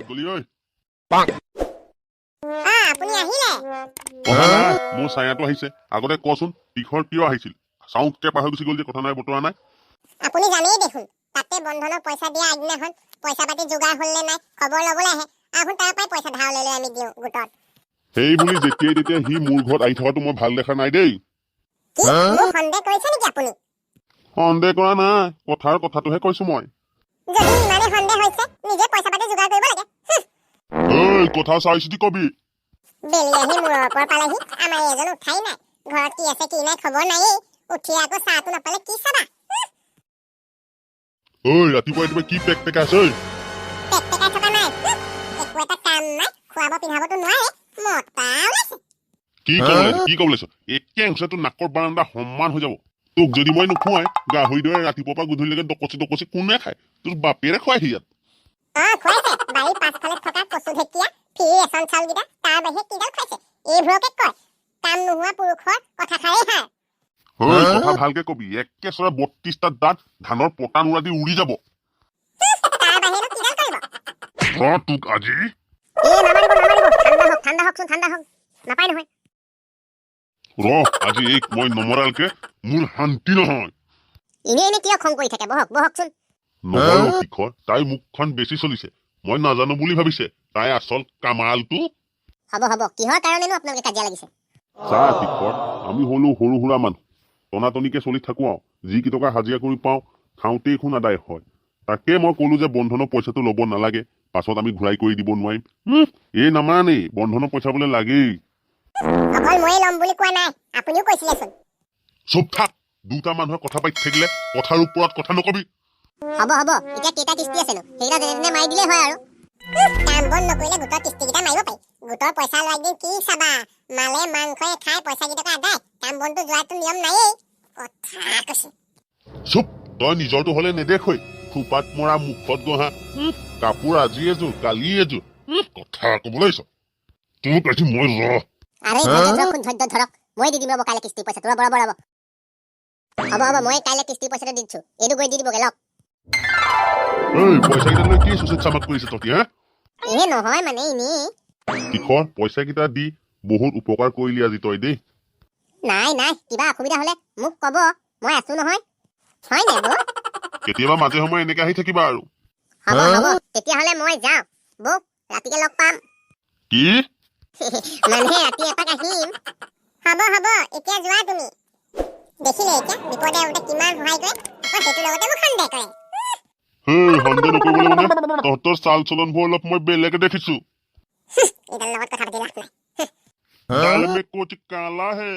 গলি ঐ আপুনি আহিলে কথা নাই মোৰ ছায়াটো আহিছে আগতে কচোন তীখৰ কিয় আহিছিল চাউকে পাহৰি গুচি গ'ল যে কথা নাই বতৰা নাই আপুনি জানেই দেখোন তাতে বন্ধনৰ পইচা দিয়া আগদিনাখন পইচা পাতি যোগাৰ হ'লনে নাই খবৰ ল'বলৈ আহে আহুন তাৰ পৰাই পইচা ধাৰ লৈ আমি দিওঁ গোটত সেই বুলি যেতিয়াই তেতিয়া সি মোৰ ঘৰত আহি থকাটো মই ভাল দেখা নাই দেই মোক সন্দেহ কৰিছে নেকি আপুনি সন্দেহ কৰা নাই কথাৰ কথাটোহে কৈছো মই যদি ইমানে সন্দেহ হৈছে নিজে পইচা পাতি যোগাৰ কৰিব লাগে এই কথা চাই চিতি কবি বেলি আহি মূৰৰ ওপৰ পালেহি আমাৰ এজন উঠাই নাই ঘৰত কি আছে কি নাই খবৰ নায়েই উঠি আকৌ চাহটো নাপালে কি চাবা ঐ ৰাতিপুৱা কি পেক পেকাইছে ঐ পেক থকা নাই একো এটা কাম নাই খোৱাব পিন্ধাবতো নোৱাৰে মতা ওলাইছে কি কব লৈছ একে হৈছে তোৰ নাকৰ বাৰান্দা সমান হৈ যাব তোক যদি মই নোখোৱাই গাহৰি দৰে ৰাতিপুৱাৰ পৰা গধূলিলৈকে ডকচি কোনে খায় তোৰ বাপেৰে খুৱাইহি ইয়াত খুৱাইছে বাৰীৰ পাছফালে থকা কচু ঢেকীয়া ফ্ৰী ৰেচন চাউলকেইটা তাৰ বাহিৰে কিডাল খুৱাইছে এইবোৰকে কয় কাম নোহোৱা পুৰুষৰ কথা খায়েই হাৰ কথা ভালকে কবি একে চৰা ৩২টা দাঁত ধানৰ পতা নোৰা দি উৰি যাব তাৰ বাহিৰে কিডাল কৰিব তোক আজি নামাৰিব ঠাণ্ডা হওকচোন ঠাণ্ডা হওক নাপায় নহয় আজি এই মই নমৰালকে মোৰ শান্তি নহয় এনে কিয় খং কৰি থাকে বহকচোন নমৰো তীখৰ তাই মুখখন বেছি চলিছে মই নাজানো বুলি ভাবিছে তাই আচল কামালটো হ'ব কিহৰ কাৰণেনো আপোনালোকে কাজিয়া লাগিছে চা তীখৰ আমি হলো সৰু সুৰা মানুহ টনাটনিকে চলি থাকো আৰু যি কেইটকা হাজিৰা কৰি পাওঁ খাওঁতেই খুন আদায় হয় তাকে মই কলো যে বন্ধনৰ পইচাটো ল'ব নালাগে পাছত আমি ঘূৰাই কৰি দিব নোৱাৰিম এই নামানেই বন্ধনৰ পইচা বোলে লাগেই অকল ময়ে ল'ম বুলি কোৱা নাই আপুনিও কৈছিলেচোন চুপ থাক দুটা মানুহে কথা পাতি থাকিলে কথাৰ ওপৰত কথা নকবি হ'ব এতিয়া কেইটা কিস্তি আছেনো সেইকেইটা যেনে মাৰি দিলেই হয় আৰু কাম বন নকৰিলে গোটৰ কিস্তিকেইটা মাৰিব পাৰি গোটৰ পইচা লোৱা একদিন কি চাবা মালে মাংসই খাই পইচা কেইটকা আদায় কাম বনটো যোৱাটো নিয়ম নায়েই কথা কৈছে চুপ তই নিজৰটো হলে নেদেখৈ খোপাত মৰা মুখত গহা কাপোৰ আজি এযোৰ কালি এযোৰ কথা কবলৈ তোক আজি মই আৰে ধৈৰ্য ধৰক মই দি দিম ৰ'ব কাইলৈ কিস্তি পইচাটো ৰ'ব হ'ব মই কাইলৈ কিস্তি পইচাটো দি দিছো এইটো গৈ দি দিবগে লওক পইচা কেইটা লৈ কি চুচেত চামাক কৰিছে তহঁতি নহয় মানে এনেই তীখৰ পইচা কেইটা দি বহুত উপকাৰ কৰিলি আজি তই দেই নাই কিবা অসুবিধা হলে মোক কব মই আছো নহয় হয় নাই বৌ কেতিয়াবা মাজে সময়ে এনেকে আহি থাকিবা আৰু হ'ব তেতিয়াহ'লে মই যাওঁ বৌ ৰাতিকে লগ পাম কি মানে ৰাতি এপাক আহিম হ'ব এতিয়া যোৱা তুমি দেখিলে এতিয়া বিপদে আপদে কিমান সহায় কৰে আকৌ সেইটো লগতে মোক সন্দেহ কৰে সন্দেহ নকৰিবলৈ মানে তহঁতৰ চাল চলনবোৰ অলপ মই বেলেগে দেখিছো এইডাল লগত কথা পাতি লাভ নাই दाल में कुछ काला है